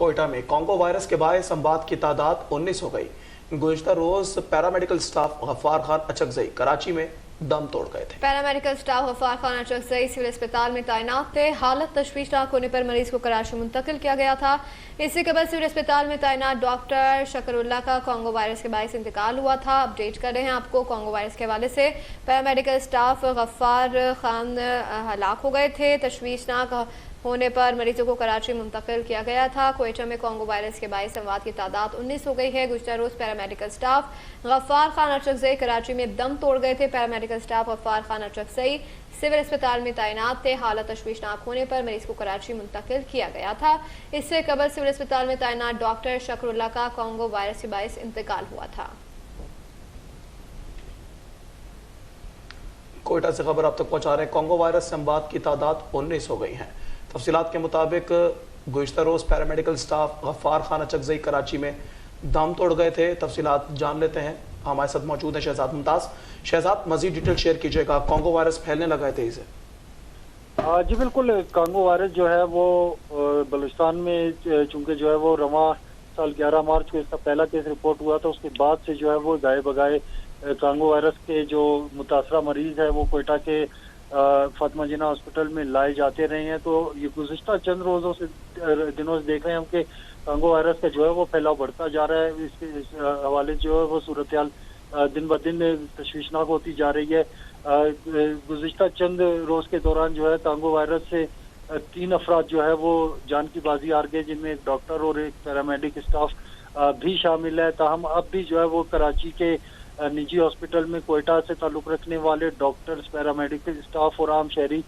कोयटा में Congo virus के बायस संबाद की तादाद 19 हो गई। गुज़िश्ता रोज पैरामेडिकल स्टाफ गफ्फार खान अचकजई कराची में दम तोड़ गए थे। Paramedical staff Ghaffar Khan Achakzai civil अस्पताल में तैनात थे। हालत तशवीशनाक होने पर मरीज को कराची मुंतकिल किया गया था। इससे कबल सिविल अस्पताल में तैनात डॉक्टर शकरुल्लाह का कॉन्गो वायरस के बायस इंतकाल हुआ था। अपडेट कर रहे हैं आपको कॉन्गो वायरस के हवाले से। पैरामेडिकल स्टाफ गफ्फार खान हलाक हो गए थे। तशवीशनाक होने पर मरीजों को कराची मुंतकिल किया गया था। कोयटा में कॉन्गो वायरस के बायस अमवात की तादाद 19 हो गई है। गुज़िश्ता रोज पैरामेडिकल स्टाफ गफ्फार खान अचकजई कराची में दम तोड़ गए थे। Paramedical staff Ghaffar Khan Achakzai civil अस्पताल में तैनात थे। हालत तशवीशनाक होने पर मरीज को कराची मुंतकिल किया गया था। इससे कबल सिविल अस्पताल में तैनात डॉक्टर शकरुल्लाह का कॉन्गो वायरस के बायस इंतकाल हुआ था। कोयटा से खबर आप तक पहुंचा रहे हैं। कॉन्गो वायरस से अमवात की तादाद 19 हो गई हैं। तफसीलात के मुताबिक गुज़िश्ता रोज पैरामेडिकल स्टाफ गफ्फार खान अचकजई कराची में दम तोड़ गए थे। तफसीलात जान लेते हैं। हमारे साथ मौजूद है शहजाद मुमताज। शहजाद, मजीद डिटेल शेयर कीजिएगा। कॉन्गो वायरस फैलने लगा है तेजी से। जी बिल्कुल, कॉन्गो वायरस जो है वो बलूचिस्तान में चूंकि जो है वो रवां साल 11 मार्च को इसका पहला केस रिपोर्ट हुआ था, उसके बाद से जो है वो गाये बगाए कॉन्गो वायरस के जो मुतासरा मरीज है वो कोयटा के फातिमा जिन्ना हॉस्पिटल में लाए जाते रहे हैं। तो ये गुज़िश्ता चंद रोजों से दिनों से देख रहे हैं हम कि कॉन्गो वायरस का जो है वो फैलाव बढ़ता जा रहा है। इस हवाले जो है वो सूरत हाल दिन ब दिन तशवीशनाक होती जा रही है। गुज़िश्ता चंद रोज के दौरान जो है कॉन्गो वायरस से 3 अफराद जो है वो जान की बाजी हार गए, जिनमें एक डॉक्टर और एक पैरामेडिक स्टाफ भी शामिल है। ताहम अब भी जो है वो कराची के निजी हॉस्पिटल में कोयटा से ताल्लुक रखने वाले डॉक्टर्स, पैरामेडिकल स्टाफ और आम शहरी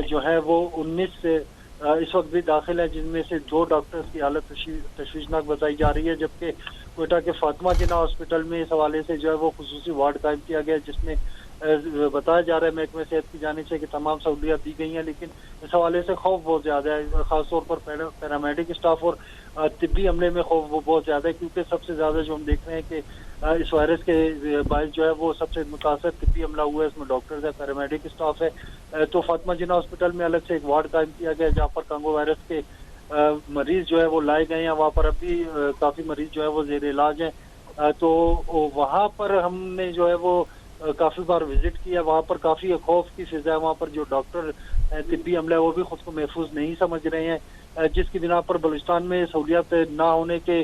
जो है वो 19 से इस वक्त भी दाखिल है, जिनमें से 2 डॉक्टर्स की हालत तशवीशनाक बताई जा रही है। जबकि कोयटा के फातिमा जिन्ना हॉस्पिटल में इस हवाले से जो है वो खुसूसी वार्ड कायम किया गया, जिसमें बताया जा रहा है महकमे सेहत की जानिब से कि तमाम सहूलियात दी गई हैं। लेकिन इस हवाले से खौफ बहुत ज़्यादा है, खासतौर पर पैरामेडिक स्टाफ और तिब्बी अमले में खौफ बहुत ज़्यादा है, क्योंकि सबसे ज़्यादा जो हम देख रहे हैं कि इस वायरस के बायस जो है वो सबसे मुतासर तिब्बी अमला हुआ है। इसमें डॉक्टर्स है, पैरामेडिक स्टाफ है। तो फातिमा जिन्ना हॉस्पिटल में अलग से एक वार्ड कायम किया गया, जहाँ पर कॉन्गो वायरस के मरीज जो है वो लाए गए हैं। वहाँ पर अभी काफ़ी मरीज जो है वो जेर इलाज हैं। तो वहाँ पर हमने जो है वो काफ़ी बार विजिट किया। वहाँ पर काफ़ी खौफ की फिजा है। वहाँ पर जो डॉक्टर तिब्बी अमला है वो भी खुद को महफूज नहीं समझ रहे हैं, जिसकी बिना पर बलूचिस्तान में सहूलियात ना होने के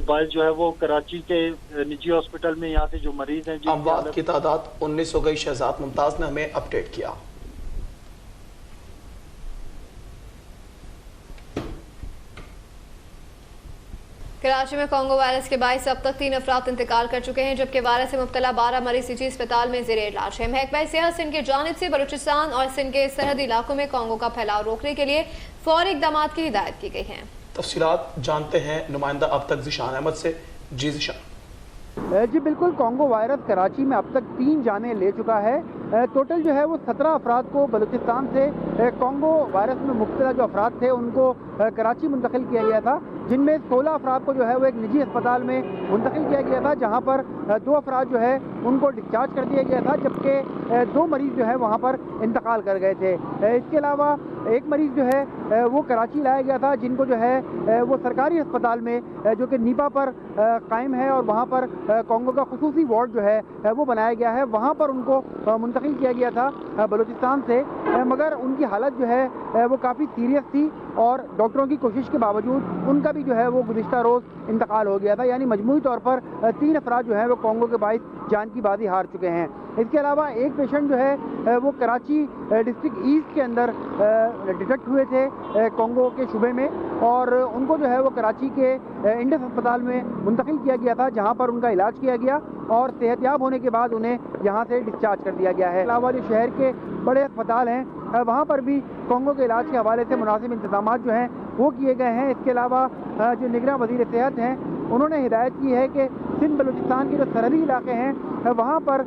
बायस जो है वो कराची के निजी हॉस्पिटल में यहाँ से जो मरीज हैं अमवात की तादाद 19 हो गई। शहजाद मुमताज ने हमें अपडेट किया। कराची में कॉन्गो वायरस के बायस अब तक 3 अफराद इंतकाल कर चुके हैं, जबकि वायरस से मुब्तला 12 मरीज निजी अस्पताल में ज़ेर इलाज है। महकमा सेहत सिंध की जानिब से बलूचिस्तान और सिंध के सरहदी इलाकों में कॉन्गो का फैलाव रोकने के लिए फौरी इक़दाम की हिदायत की गई है। तफसीलात जानते हैं नुमाइंदा अब तक ज़िशान अहमद से। जी ज़िशान। जी बिल्कुल, कॉन्गो वायरस कराची में अब तक 3 जानें ले चुका है। टोटल जो है वो 17 अफराद को बलूचिस्तान से कॉन्गो वायरस में मुब्तला जो अफराद थे उनको कराची मुंतकिल किया गया था, जिनमें 16 अफराद को जो है वो एक निजी अस्पताल में मुंतकिल किया गया था, जहां पर 2 अफराद जो है उनको डिस्चार्ज कर दिया गया था, जबकि 2 मरीज़ जो है वहां पर इंतकाल कर गए थे। इसके अलावा एक मरीज़ जो है वो कराची लाया गया था, जिनको जो है वो सरकारी अस्पताल में जो कि नीपा पर कायम है और वहाँ पर कॉन्गो का खुसूसी वार्ड जो है वो बनाया गया है, वहाँ पर उनको मुंतकिल किया गया था बलूचिस्तान से। मगर उनकी हालत जो है वो काफ़ी सीरियस थी और डॉक्टरों की कोशिश के बावजूद उनका भी जो है वो गुज़िश्ता रोज़ इंतकाल हो गया था। यानी मजमूई तौर पर 3 अफराद जो है वो कॉन्गो के बायस जान की बाजी हार चुके हैं। इसके अलावा एक पेशेंट जो है वो कराची डिस्ट्रिक्ट ईस्ट के अंदर डिटेक्ट हुए थे कॉन्गो के शुबे में, और उनको जो है वो कराची के इंडस अस्पताल में मुंतकिल किया गया था, जहां पर उनका इलाज किया गया और सेहतयाब होने के बाद उन्हें यहां से डिस्चार्ज कर दिया गया है। इसके अलावा जो शहर के बड़े अस्पताल हैं वहाँ पर भी कॉन्गो के इलाज के हवाले से मुनासिब इंतजाम जो हैं वो किए गए हैं। इसके अलावा जो निगरान वज़ीर सेहत हैं उन्होंने हिदायत की है कि सिंध बलूचिस्तान के जो सरहदी इलाके हैं वहाँ पर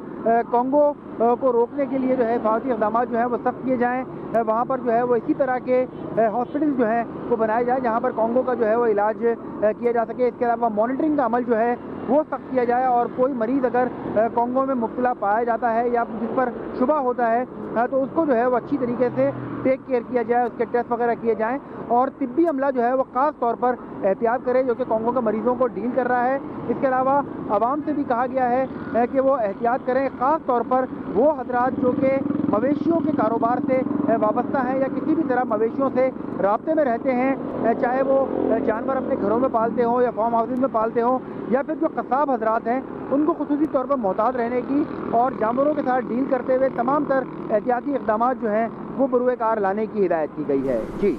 कॉन्गो को रोकने के लिए जो है हिफाजती इक़दाम जो हैं वो सख्त किए जाएँ। वहाँ पर जो है वो इसी तरह के हॉस्पिटल जो हैं वो बनाए जाए जहाँ पर कॉन्गो का जो है वो इलाज किया जा सके। इसके अलावा मॉनिटरिंग का अमल जो है वो सख्त किया जाए और कोई मरीज़ अगर कॉन्गो में मुब्तला पाया जाता है या जिस पर शुबा होता है तो उसको जो है वो अच्छी तरीके से टेक केयर किया जाए, उसके टेस्ट वगैरह किए जाएँ और तिब्बी अमला जो है वो ख़ास तौर पर एहतियात करे जो कि कॉन्गो के मरीज़ों को डील कर रहा है। इसके अलावा आवाम से भी कहा गया है कि वो एहतियात करें, ख़ास तौर पर वो हजरात जो कि मवेशियों के कारोबार से वाबस्ता हैं या किसी भी तरह मवेशियों से राब्ते में रहते हैं, चाहे वो जानवर अपने घरों में पालते हों या फार्म हाउसेज में पालते हों, या फिर जो कसाब हजरात हैं उनको खुसूसी तौर पर मोहतात रहने की और जानवरों के साथ डील करते हुए तमाम तर एहतियाती इक़दाम जो हैं वो बरूए कार लाने की हिदायत की गई है। जी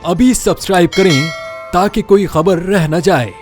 अभी सब्सक्राइब करें ताकि कोई खबर रह न जाए।